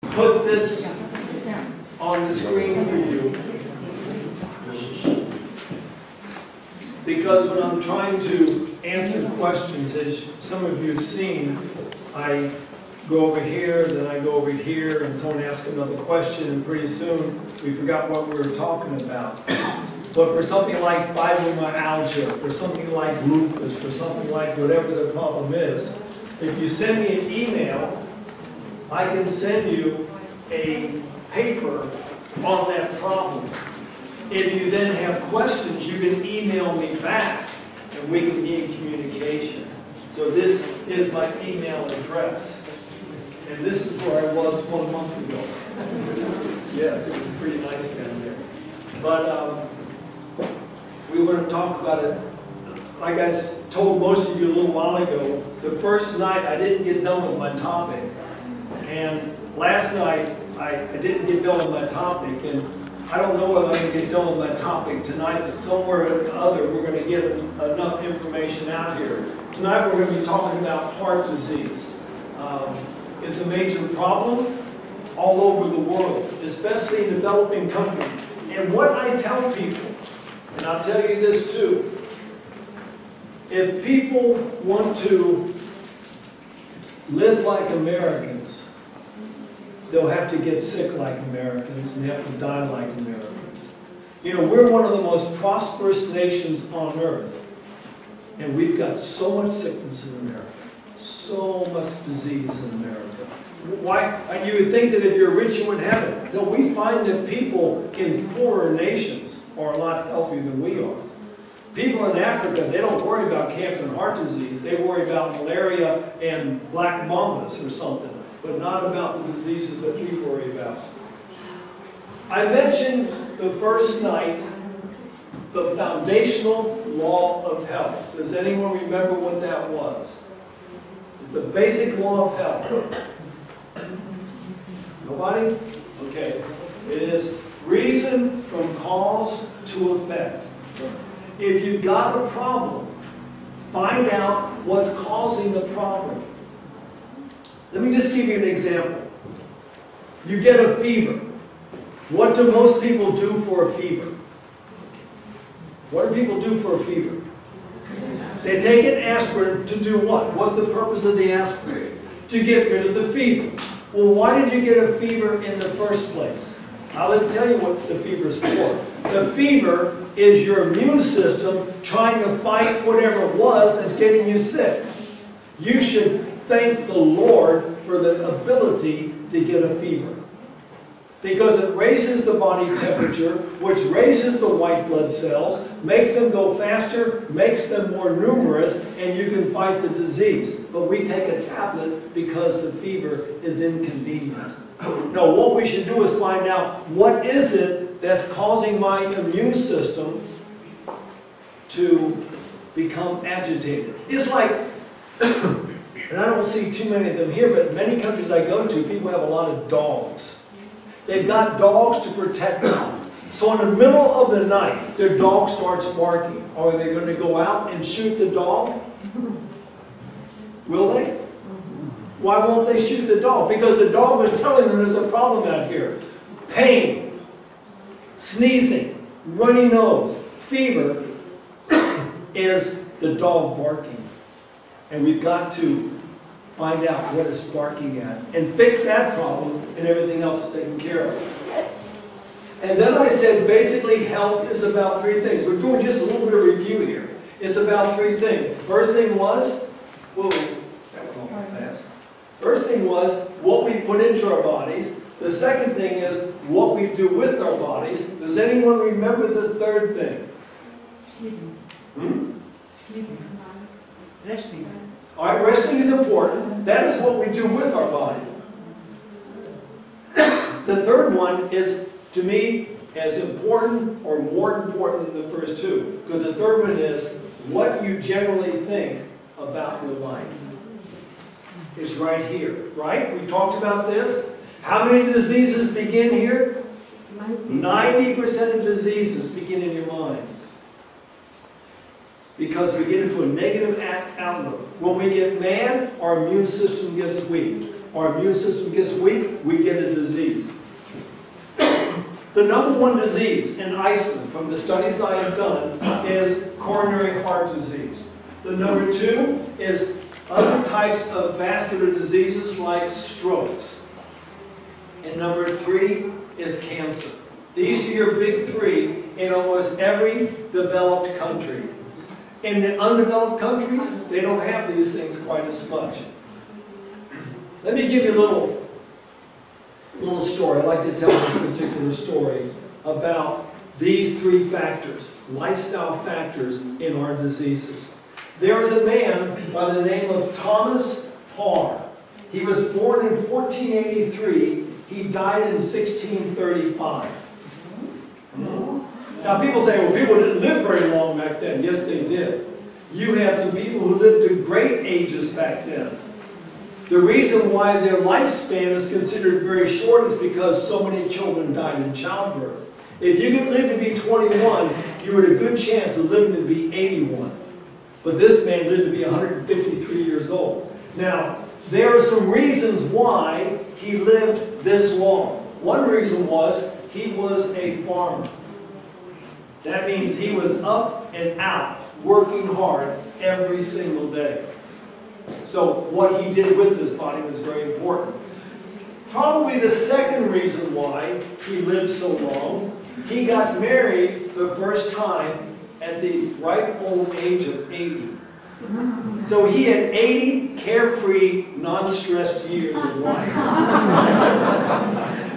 put this on the screen for you because when I'm trying to answer questions, as some of you have seen, I go over here, then I go over here, and someone asks another question, and pretty soon we forgot what we were talking about. But for something like fibromyalgia, for something like lupus, for something like whatever the problem is, if you send me an email, I can send you a paper on that problem. If you then have questions, you can email me back, and we can be in communication. So this is my email address. And this is where I was 1 month ago. Yes, it was pretty nice down there. But we want to talk about it. Like I told most of you a little while ago, the first night I didn't get done with my topic. And last night I didn't get done with my topic. And I don't know whether I'm going to get done with my topic tonight, but somewhere or other we're going to get enough information out here. Tonight we're going to be talking about heart disease. It's a major problem all over the world, especially in developing countries. And what I tell people, and I'll tell you this too, if people want to live like Americans, they'll have to get sick like Americans and have to die like Americans. You know, we're one of the most prosperous nations on earth, and we've got so much sickness in America, so much disease in America. Why? And you would think that if you're rich, you wouldn't have it. No, we find that people in poorer nations are a lot healthier than we are. People in Africa, they don't worry about cancer and heart disease. They worry about malaria and black mamas or something, but not about the diseases that we worry about. I mentioned the first night the foundational law of health. Does anyone remember what that was? It's the basic law of health. Nobody? Okay. It is reason from cause to effect. If you've got a problem, find out what's causing the problem. Let me just give you an example. You get a fever. What do most people do for a fever? What do people do for a fever? They take an aspirin to do what? What's the purpose of the aspirin? To get rid of the fever. Well, why did you get a fever in the first place? I'll tell you what the fever is for. The fever is your immune system trying to fight whatever it was that's getting you sick. You should thank the Lord for the ability to get a fever. Because it raises the body temperature, which raises the white blood cells, makes them go faster, makes them more numerous, and you can fight the disease. But we take a tablet because the fever is inconvenient. No, what we should do is find out what is it that's causing my immune system to become agitated. It's like, and I don't see too many of them here, but many countries I go to, people have a lot of dogs. They've got dogs to protect them. So in the middle of the night, their dog starts barking. Are they going to go out and shoot the dog? Will they? Why won't they shoot the dog? Because the dog is telling them there's a problem out here. Pain, sneezing, runny nose, fever is the dog barking. And we've got to find out what it's barking at and fix that problem, and everything else is taken care of. And then I said basically health is about three things. We're doing just a little bit of review here. It's about three things. First thing was, first thing was what we put into our bodies. The second thing is what we do with our bodies. Does anyone remember the third thing? Sleeping. Sleeping. Resting. All right, resting is important. That is what we do with our body. The third one is, to me, as important or more important than the first two. Because the third one is what you generally think about your life. It's right here, right? We talked about this. How many diseases begin here? 90% of diseases begin in your minds. Because we get into a negative outlook. When we get mad, our immune system gets weak. our immune system gets weak, we get a disease. The number one disease in Iceland, from the studies I have done, is coronary heart disease. The number two is other types of vascular diseases like strokes. And number three is cancer. These are your big three in almost every developed country. In the undeveloped countries, they don't have these things quite as much. Let me give you a little story. I like to tell this particular story about these three factors, lifestyle factors in our diseases. There was a man by the name of Thomas Parr. He was born in 1483. He died in 1635. Now people say, well, people didn't live very long back then. Yes, they did. You had some people who lived to great ages back then. The reason why their lifespan is considered very short is because so many children died in childbirth. If you could live to be 21, you had a good chance of living to be 81. But this man lived to be 153 years old. Now, there are some reasons why he lived this long. One reason was he was a farmer. That means he was up and out, working hard every single day. So what he did with his body was very important. Probably the second reason why he lived so long, he got married the first time at the ripe old age of 80. So he had 80 carefree, non-stressed years of life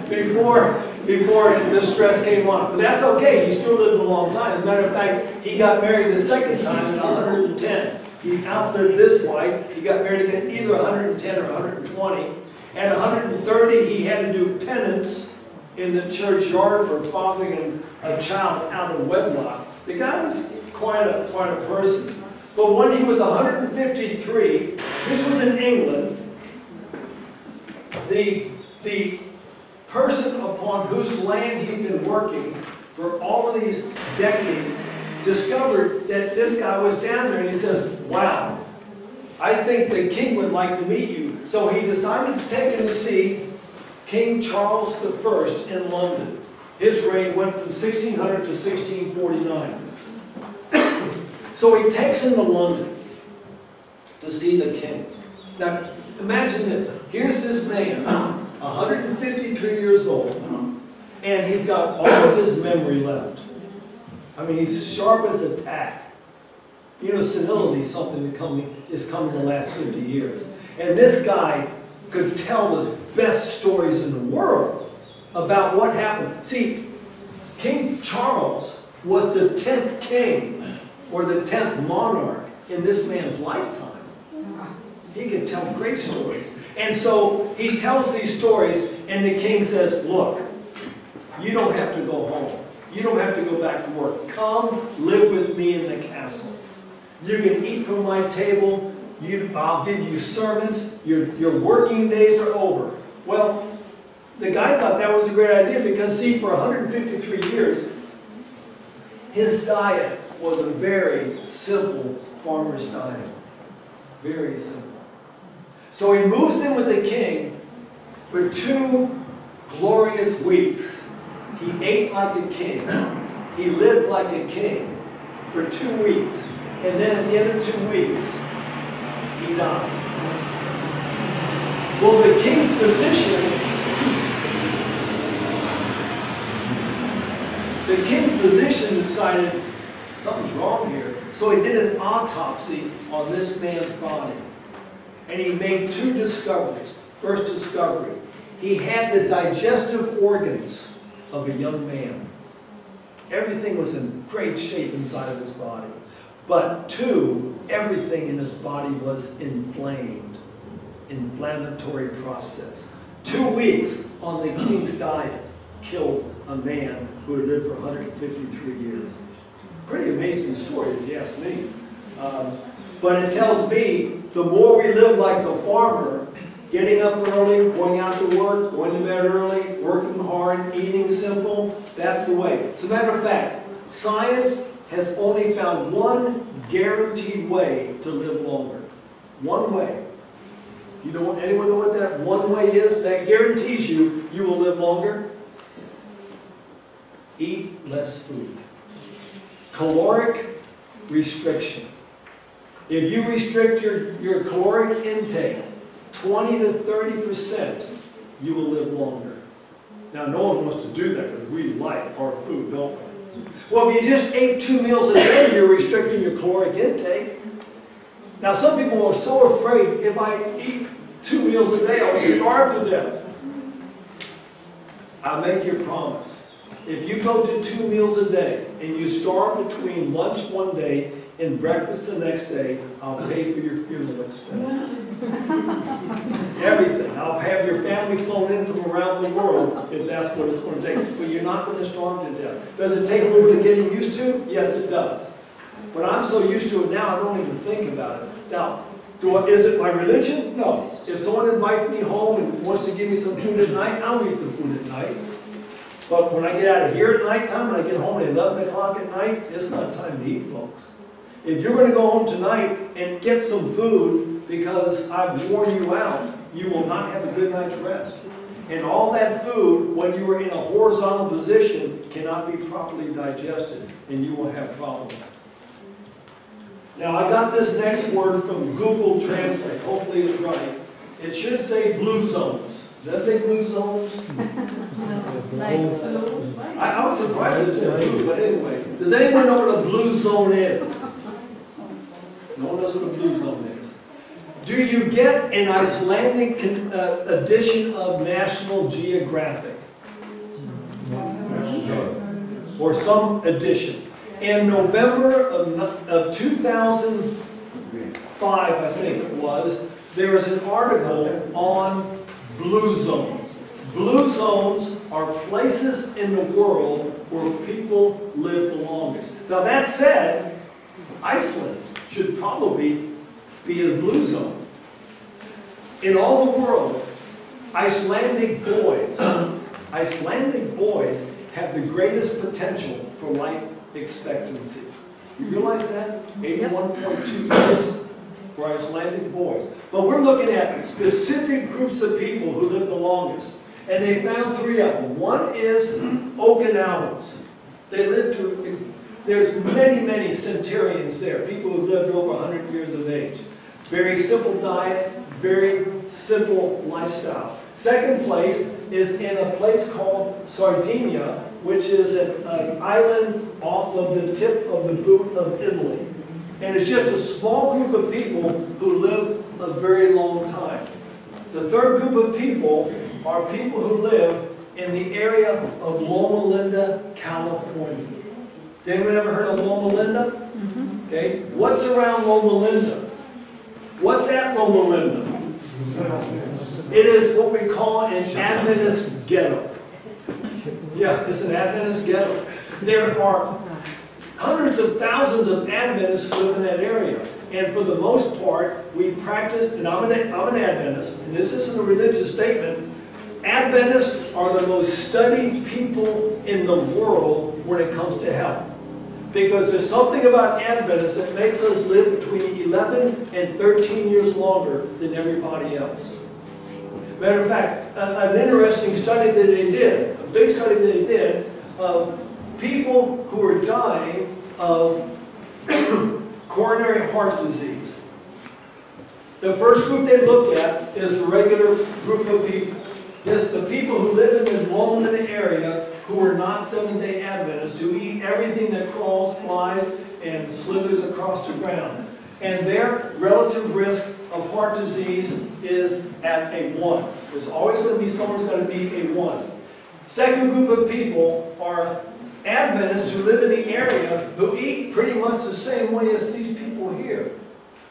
before the stress came on. But that's okay, he still lived a long time. As a matter of fact, he got married the second time at 110. He outlived this wife. He got married again either 110 or 120. At 130, he had to do penance in the churchyard for fathering a child out of wedlock. The guy was quite a person. But when he was 153, this was in England, the person upon whose land he'd been working for all of these decades discovered that this guy was down there, and he says, wow, I think the king would like to meet you. So he decided to take him to see King Charles I in London. His reign went from 1600 to 1649. So he takes him to London to see the king. Now, imagine this. Here's this man, 153 years old, and he's got all of his memory left. I mean, he's sharp as a tack. You know, senility is something that is coming the last 50 years. And this guy could tell the best stories in the world about what happened. See, King Charles was the 10th king, or the 10th monarch in this man's lifetime. He could tell great stories. And so he tells these stories, and the king says, look, you don't have to go home. You don't have to go back to work. Come live with me in the castle. You can eat from my table. I'll give you servants. Your working days are over. Well, the guy thought that was a great idea because, see, for 153 years, his diet was a very simple farmer's diet. Very simple. So he moves in with the king for 2 glorious weeks. He ate like a king. He lived like a king for 2 weeks. And then at the end of 2 weeks, he died. Well, the king's physician decided something's wrong here. So he did an autopsy on this man's body. And he made 2 discoveries. First discovery, he had the digestive organs of a young man. Everything was in great shape inside of his body. But 2, everything in his body was inflamed. Inflammatory process. 2 weeks on the king's diet killed a man who had lived for 153 years. Pretty amazing story, if you ask me. But it tells me the more we live like the farmer, getting up early, going out to work, going to bed early, working hard, eating simple, that's the way. As a matter of fact, science has only found one guaranteed way to live longer. One way. Anyone know what that one way is? That guarantees you will live longer. Eat less food. Caloric restriction. If you restrict your caloric intake 20 to 30%, you will live longer. Now, no one wants to do that because we like our food, don't we? Well, if you just ate 2 meals a day, you're restricting your caloric intake. Now, some people are so afraid, if I eat 2 meals a day, I'll starve to death. I make you a promise. If you go to 2 meals a day and you starve between lunch one day and breakfast the next day, I'll pay for your funeral expenses. Everything. I'll have your family flown in from around the world if that's what it's going to take. But you're not going to starve to death. Does it take a little bit getting used to? Yes, it does. But I'm so used to it now, I don't even think about it. Now, is it my religion? No. If someone invites me home and wants to give me some food at night, I'll eat the food at night. But when I get out of here at nighttime, when I get home at 11 o'clock at night, it's not time to eat, folks. If you're going to go home tonight and get some food because I've worn you out, you will not have a good night's rest. And all that food, when you are in a horizontal position, cannot be properly digested, and you will have problems. Now, I got this next word from Google Translate. Hopefully it's right. It should say blue zones. Does that say blue zones? I was surprised it said blue, but anyway. Does anyone know what a blue zone is? No one knows what a blue zone is. Do you get an Icelandic edition of National Geographic? Or some edition. In November of 2005, I think it was, there was an article on blue zones. Blue zones are places in the world where people live the longest. Now that said, Iceland should probably be a blue zone. In all the world, Icelandic boys have the greatest potential for life expectancy. You realize that? 81.2 years for Icelandic boys. But we're looking at specific groups of people who live the longest. And they found 3 of them. One is Okinawans. They live to, there's many, many centurions there, people who lived over 100 years of age. Very simple diet, very simple lifestyle. Second place is in a place called Sardinia, which is an island off of the tip of the boot of Italy. And it's just a small group of people who live a very long time. The third group of people are people who live in the area of Loma Linda, California. Has anyone ever heard of Loma Linda? Okay. What's around Loma Linda? What's at Loma Linda? It is what we call an Adventist ghetto. Yeah, it's an Adventist ghetto. There are hundreds of thousands of Adventists who live in that area. And for the most part, we practice, and I'm an Adventist, and this isn't a religious statement, Adventists are the most studied people in the world when it comes to health. Because there's something about Adventists that makes us live between 11 and 13 years longer than everybody else. Matter of fact, an interesting study that they did, a big study that they did, of people who are dying of coronary heart disease. The first group they look at is the regular group of people. Just the people who live in the Loma Linda area who are not Seventh-day Adventists, who eat everything that crawls, flies, and slithers across the ground. And their relative risk of heart disease is at a 1. There's always going to be someone's going to be a 1. Second group of people are Adventists who live in the area who eat pretty much the same way as these people here.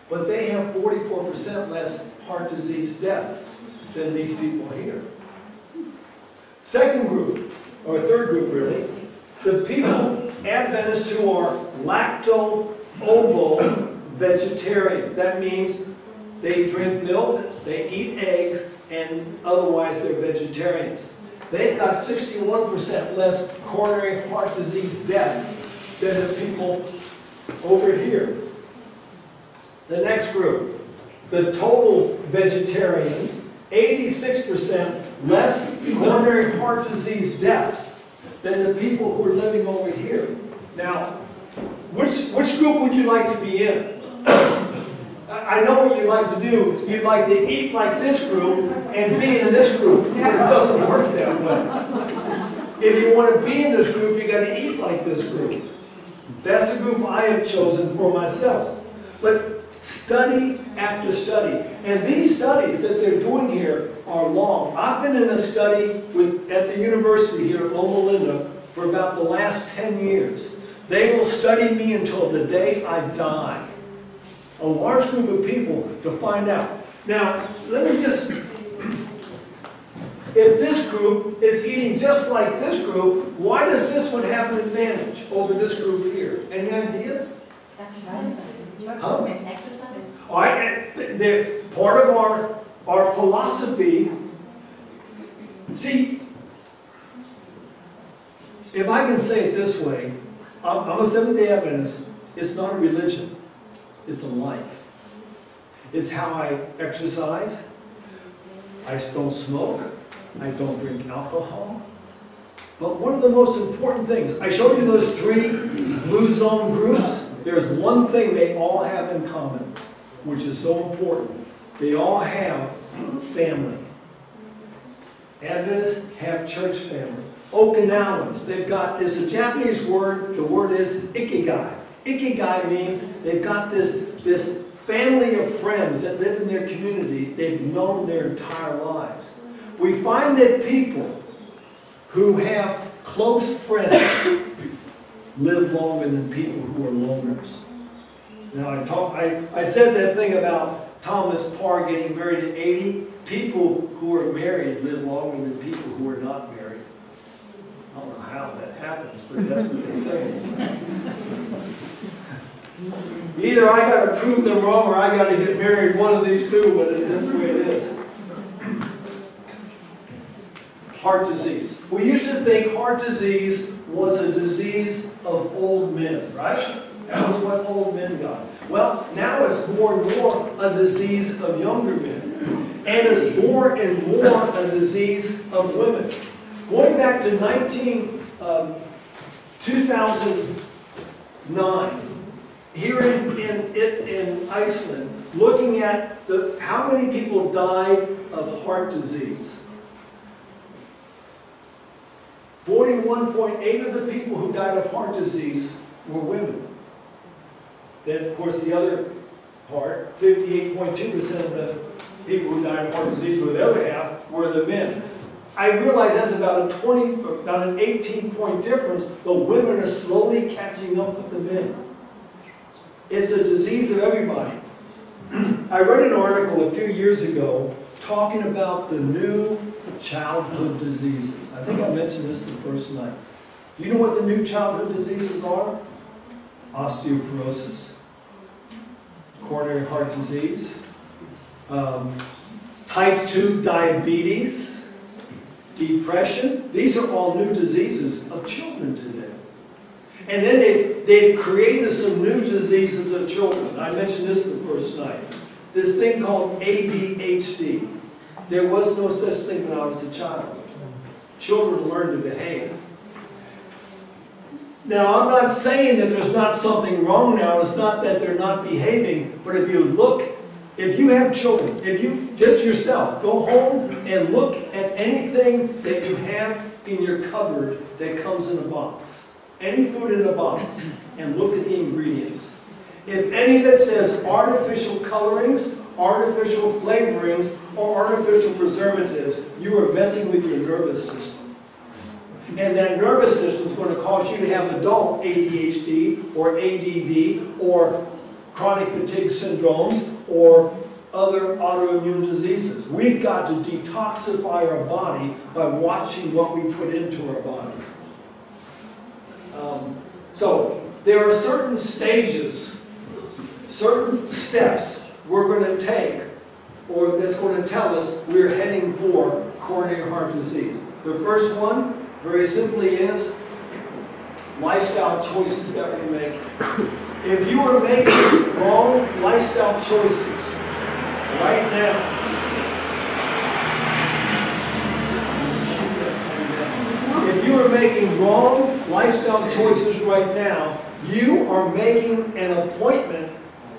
But they have 44% less heart disease deaths than these people here. Second group, or third group really, the people, Adventists who are lacto-ovo vegetarians. That means they drink milk, they eat eggs, and otherwise they're vegetarians. They've got 61% less coronary heart disease deaths than the people over here. The next group, the total vegetarians, 86% less coronary heart disease deaths than the people who are living over here. Now, which group would you like to be in? I know what you'd like to do. You'd like to eat like this group and be in this group, but it doesn't work that way. If you want to be in this group, you got to eat like this group. That's the group I have chosen for myself. But study after study, and these studies that they're doing here are long. I've been in a study at the university here at Loma Linda for about the last 10 years. They will study me until the day I die. A large group of people to find out. Now, let me just, if this group is eating just like this group, why does this one have an advantage over this group here? Any ideas? Huh? They're part of our philosophy. See, if I can say it this way, I'm a Seventh-day Adventist. It's not a religion. It's a life. It's how I exercise. I don't smoke. I don't drink alcohol. But one of the most important things, I showed you those 3 blue zone groups. There's one thing they all have in common, which is so important. They all have family. Adventists have church family. Okinawans, it's a Japanese word, the word is ikigai. Ikigai means they've got this family of friends that live in their community they've known their entire lives. We find that people who have close friends live longer than people who are loners. Now I said that thing about Thomas Parr getting married at 80. People who are married live longer than people who are not married. I don't know how that happens, but that's what they say. Either I got to prove them wrong or I got to get married, one of these two, but that's the way it is. Heart disease. We used to think heart disease was a disease of old men, right? That was what old men got. Well, now it's more and more a disease of younger men. And it's more and more a disease of women. Going back to 2009, here in Iceland, looking at how many people died of heart disease. 41.8% of the people who died of heart disease were women. Then, of course, the other part, 58.2% of the people who died of heart disease, or the other half, were the men. I realize that's about an 18-point difference, but women are slowly catching up with the men. It's a disease of everybody. I read an article a few years ago talking about the new childhood diseases. I think I mentioned this the first night. Do you know what the new childhood diseases are? Osteoporosis, coronary heart disease, type 2 diabetes, depression. These are all new diseases of children today. And then they've created some new diseases of children. I mentioned this the first night. This thing called ADHD. There was no such thing when I was a child. Children learn to behave. Now, I'm not saying that there's not something wrong now. It's not that they're not behaving. But if you look, if you have children, if you, just yourself, go home and look at anything that you have in your cupboard that comes in a box. Any food in a box, and look at the ingredients. If any of it says artificial colorings, artificial flavorings, or artificial preservatives, you are messing with your nervous system. And that nervous system is going to cause you to have adult ADHD, or ADD, or chronic fatigue syndromes, or other autoimmune diseases. We've got to detoxify our body by watching what we put into our bodies. So there are certain stages, certain steps we're going to take, or that's going to tell us we're heading for coronary heart disease. The first one, very simply, is lifestyle choices that we make. If you are making wrong lifestyle choices, right now, if you are making wrong lifestyle choices right now, you are making an appointment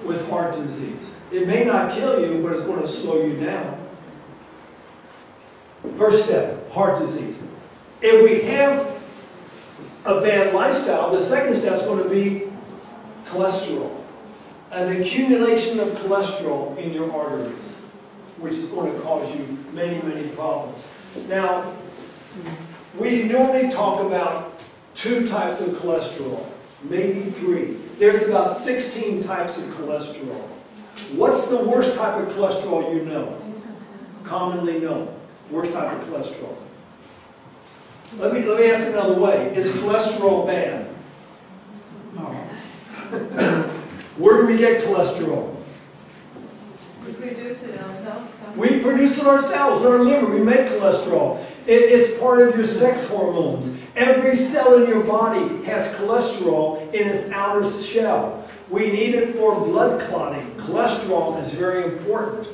with heart disease. It may not kill you, but it's going to slow you down. First step, heart disease. If we have a bad lifestyle, the second step is going to be cholesterol. An accumulation of cholesterol in your arteries, which is going to cause you many, many problems. Now, we normally talk about 2 types of cholesterol, maybe 3. There's about 16 types of cholesterol. What's the worst type of cholesterol you know? Commonly known. Worst type of cholesterol. Let me ask another way. Is cholesterol bad? No. Where do we get cholesterol? We produce it ourselves. We produce it ourselves in our liver. We make cholesterol. It's part of your sex hormones. Every cell in your body has cholesterol in its outer shell. We need it for blood clotting. Cholesterol is very important.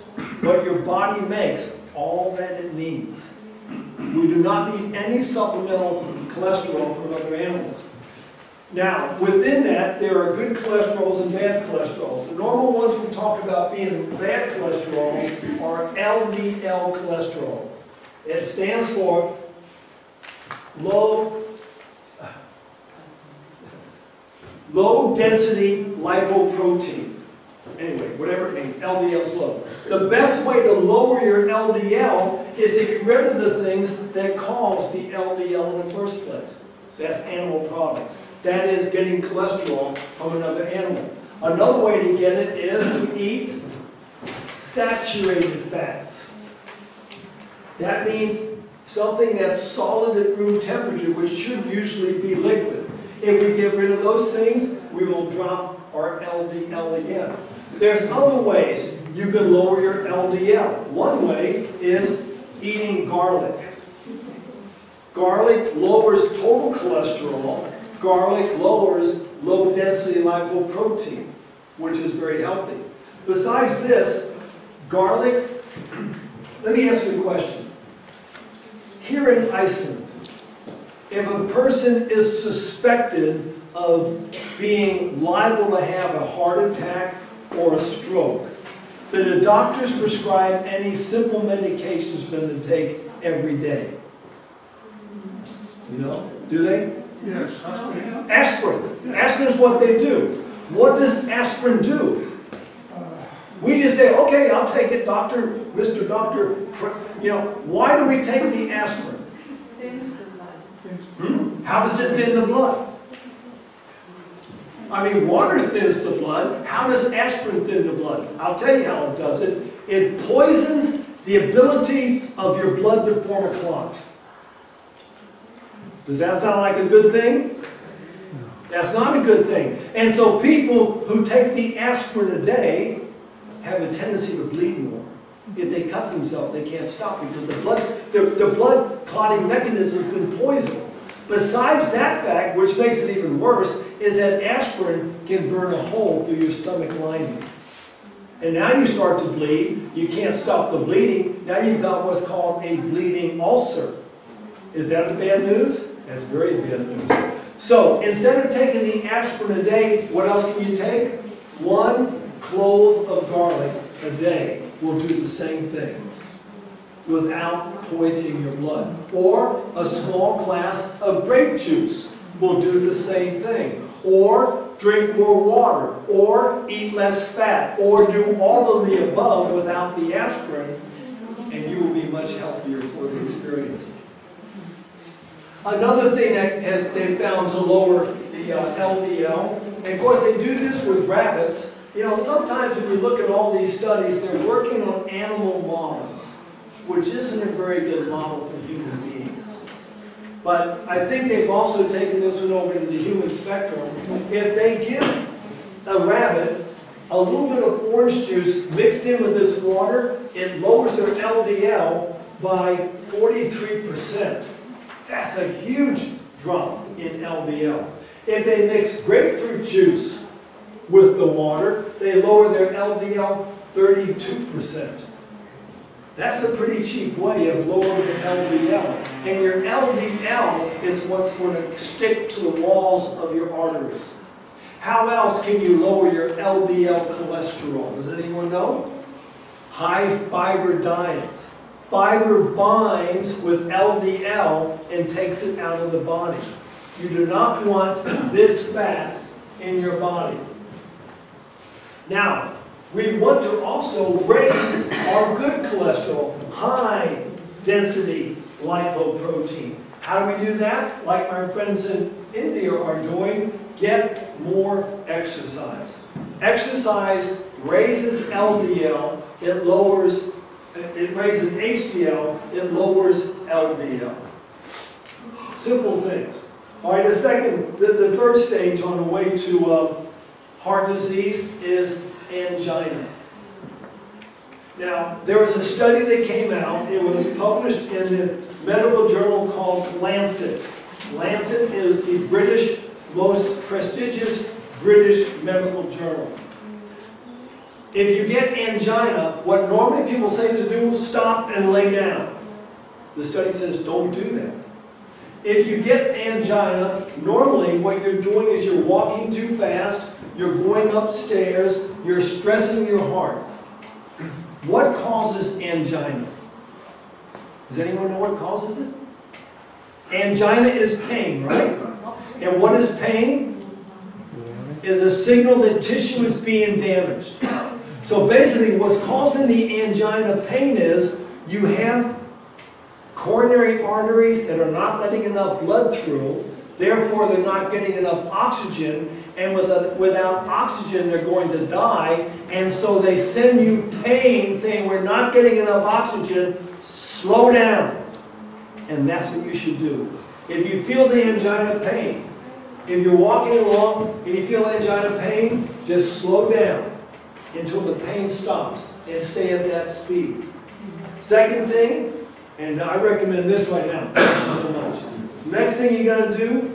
What your body makes, all that it needs. We do not need any supplemental cholesterol from other animals. Now, within that, there are good cholesterols and bad cholesterols. The normal ones we talk about being bad cholesterols are LDL cholesterol. It stands for low density lipoprotein. Anyway, whatever it means, LDL is low. The best way to lower your LDL is to get rid of the things that cause the LDL in the first place. That's animal products. That is getting cholesterol from another animal. Another way to get it is to eat saturated fats. That means something that's solid at room temperature, which should usually be liquid. If we get rid of those things, we will drop our LDL again. There's other ways you can lower your LDL. One way is eating garlic. Garlic lowers total cholesterol. Garlic lowers low-density lipoprotein, which is very healthy. Besides this, garlic, let me ask you a question. Here in Iceland, if a person is suspected of being liable to have a heart attack or a stroke, do the doctors prescribe any simple medications for them to take every day? You know, do they? Yes, aspirin. Aspirin. Aspirin is what they do. What does aspirin do? We just say, okay, I'll take it, doctor, Mr. Doctor. You know, why do we take the aspirin? Thins the blood. How does it thin the blood? I mean, water thins the blood. How does aspirin thin the blood? I'll tell you how it does it. It poisons the ability of your blood to form a clot. Does that sound like a good thing? That's not a good thing. And so people who take the aspirin a day have a tendency to bleed more. If they cut themselves, they can't stop because the blood clotting mechanism has been poisoned. Besides that fact, which makes it even worse, is that aspirin can burn a hole through your stomach lining. And now you start to bleed. You can't stop the bleeding. Now you've got what's called a bleeding ulcer. Is that bad news? That's very bad news. So instead of taking the aspirin a day, what else can you take? 1 clove of garlic a day will do the same thing without poisoning your blood. Or a small glass of grape juice will do the same thing. Or drink more water. Or eat less fat. Or do all of the above without the aspirin, and you will be much healthier for the experience. Another thing that they've found to lower the LDL, and of course they do this with rabbits. You know, sometimes when you look at all these studies, they're working on animal models, which isn't a very good model for human beings. But I think they've also taken this one over to the human spectrum. If they give a rabbit a little bit of orange juice mixed in with this water, it lowers their LDL by 43%. That's a huge drop in LDL. If they mix grapefruit juice with the water, they lower their LDL 32%. That's a pretty cheap way of lowering the LDL. And your LDL is what's going to stick to the walls of your arteries. How else can you lower your LDL cholesterol? Does anyone know? High fiber diets. Fiber binds with LDL and takes it out of the body. You do not want this fat in your body. Now, we want to also raise our good cholesterol, high density lipoprotein. How do we do that? Like my friends in India are doing, get more exercise. Exercise raises LDL, it raises HDL, it lowers LDL. Simple things. All right, the third stage on the way to heart disease is angina. Now, there was a study that came out. It was published in the medical journal called Lancet. Lancet is the most prestigious British medical journal. If you get angina, what normally people say to do, stop and lay down. The study says don't do that. If you get angina, normally what you're doing is you're walking too fast, you're going upstairs, you're stressing your heart. What causes angina? Does anyone know what causes it? Angina is pain, right? And what is pain? Is a signal that tissue is being damaged. So basically what's causing the angina pain is you have coronary arteries that are not letting enough blood through, therefore they're not getting enough oxygen, and without oxygen they're going to die, and so they send you pain saying we're not getting enough oxygen, slow down. And that's what you should do. If you feel the angina pain, if you're walking along and you feel angina pain, just slow down until the pain stops and stay at that speed. Second thing, and I recommend this right now, so much. Next thing you got to do,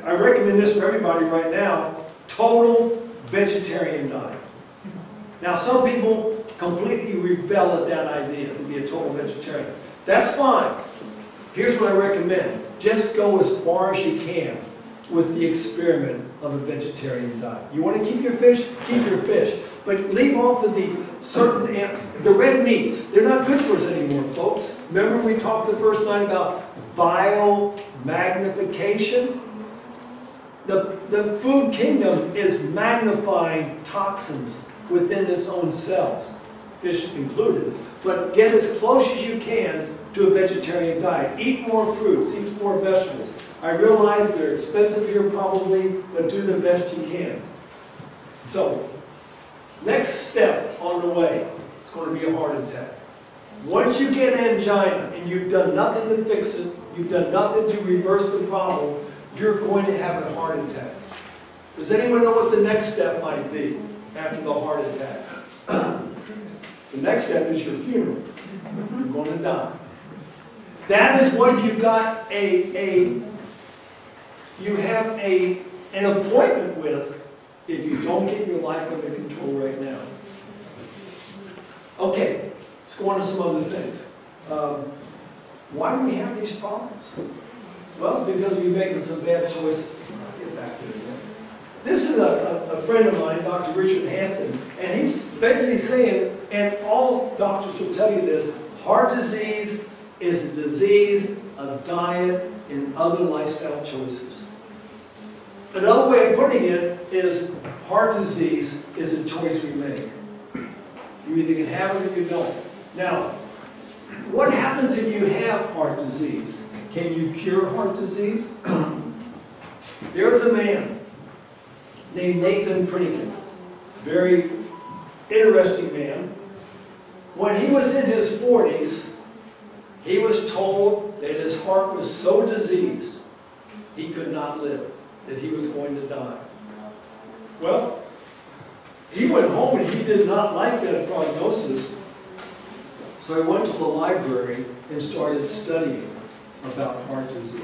I recommend this for everybody right now, total vegetarian diet. Now some people completely rebel at that idea to be a total vegetarian. That's fine. Here's what I recommend. Just go as far as you can with the experiment of a vegetarian diet. You want to keep your fish? Keep your fish. But leave off of the red meats. They're not good for us anymore, folks. Remember we talked the first night about biomagnification? The food kingdom is magnifying toxins within its own cells, fish included. But get as close as you can to a vegetarian diet. Eat more fruits, eat more vegetables. I realize they're expensive here probably, but do the best you can. So, next step on the way, it's going to be a heart attack. Once you get angina and you've done nothing to fix it, you've done nothing to reverse the problem, you're going to have a heart attack. Does anyone know what the next step might be after the heart attack? The next step is your funeral. You're going to die. That is what you got you have an appointment with if you don't get your life under control right now. Okay, let's go on to some other things. Why do we have these problems? Well, it's because we're making some bad choices. I'll get back to it again. This is a friend of mine, Dr. Richard Hansen, and he's basically saying, and all doctors will tell you this, heart disease is a disease of diet and other lifestyle choices. Another way of putting it is heart disease is a choice we make. You either can have it or you don't. Now, what happens if you have heart disease? Can you cure heart disease? There's a man named Nathan Prinkin, very interesting man. When he was in his 40s, he was told that his heart was so diseased he could not live, that he was going to die. Well, he went home and he did not like that prognosis, so he went to the library and started studying about heart disease.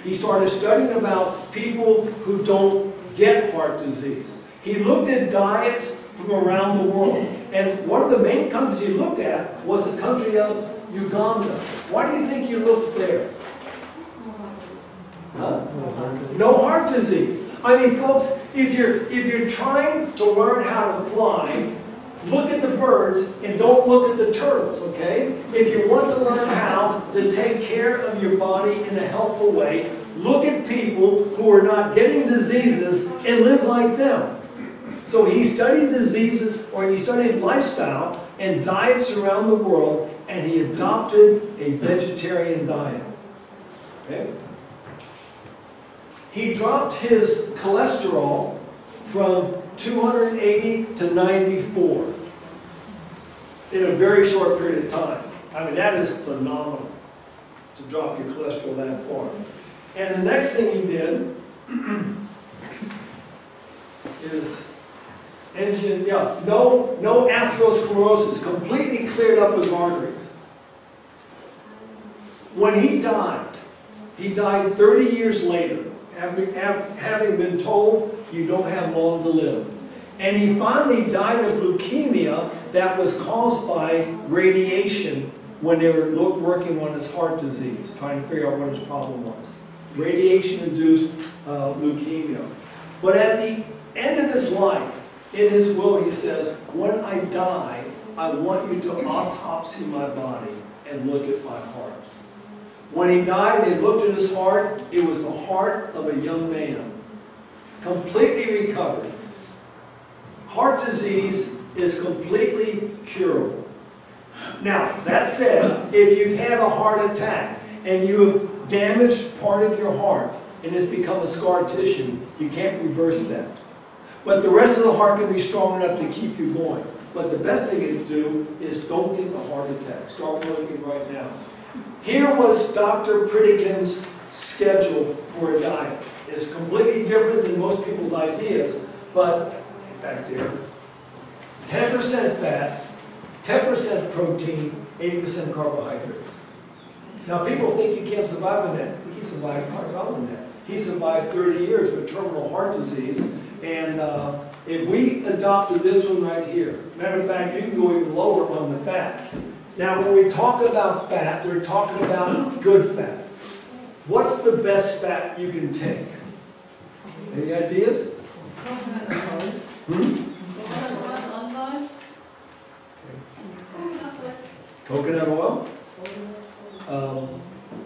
He started studying about people who don't get heart disease. He looked at diets from around the world. And one of the main countries he looked at was the country of Uganda. Why do you think he looked there? Huh? No heart disease. I mean, folks, if you're trying to learn how to fly, look at the birds and don't look at the turtles, okay? If you want to learn how to take care of your body in a helpful way, look at people who are not getting diseases and live like them. So he studied diseases, or he studied lifestyle and diets around the world, and he adopted a vegetarian diet. Okay? He dropped his cholesterol from 280 to 94 in a very short period of time. I mean, that is phenomenal to drop your cholesterol that far. And the next thing he did is no atherosclerosis, completely cleared up his arteries. When he died 30 years later, having been told you don't have long to live. And he finally died of leukemia that was caused by radiation when they were working on his heart disease, trying to figure out what his problem was. Radiation-induced leukemia. But at the end of his life, in his will, he says, when I die, I want you to autopsy my body and look at my heart. When he died, they looked at his heart. It was the heart of a young man, completely recovered. Heart disease is completely curable. Now, that said, if you've had a heart attack and you have damaged part of your heart and it's become a scar tissue, you can't reverse that. But the rest of the heart can be strong enough to keep you going. But the best thing to do is don't get the heart attack. Start working right now. Here was Dr. Pritikin's schedule for a diet. It's completely different than most people's ideas, but back there, 10% fat, 10% protein, 80% carbohydrates. Now people think you can't survive on that. He survived quite well on that. He survived 30 years with terminal heart disease, and if we adopted this one right here, matter of fact, you can go even lower on the fat. Now, when we talk about fat, we're talking about good fat. What's the best fat you can take? Any ideas? Coconut oil?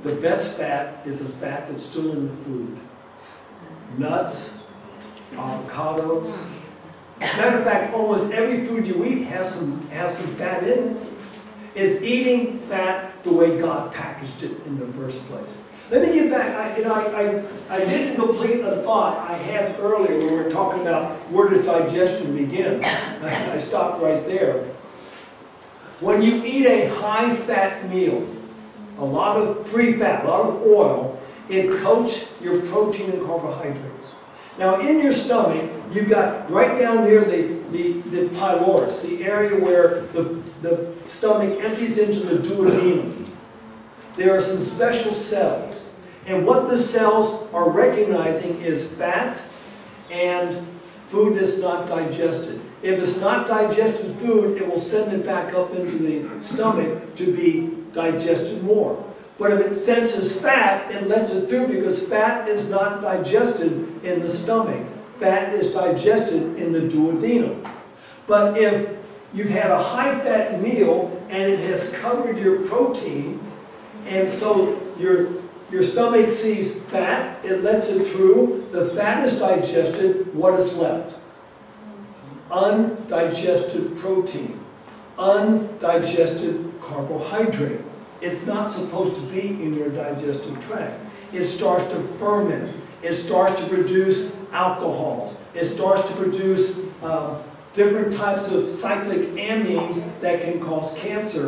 The best fat is a fat that's still in the food. Nuts, avocados. Matter of fact, almost every food you eat has some fat in it. Is eating fat the way God packaged it in the first place. Let me get back. I didn't complete a thought I had earlier when we were talking about where does digestion begin. I stopped right there. When you eat a high-fat meal, a lot of free fat, a lot of oil, it coats your protein and carbohydrates. Now, in your stomach, you've got right down near the pylorus, the area where the stomach empties into the duodenum. There are some special cells. And what the cells are recognizing is fat and food that's not digested. If it's not digested food, it will send it back up into the stomach to be digested more. But if it senses fat, it lets it through because fat is not digested in the stomach. Fat is digested in the duodenum. But if you've had a high-fat meal and it has covered your protein, and so your stomach sees fat, it lets it through, the fat is digested, what is left? Undigested protein, undigested carbohydrate. It's not supposed to be in your digestive tract. It starts to ferment. It starts to produce alcohols. It starts to produce different types of cyclic amines that can cause cancer.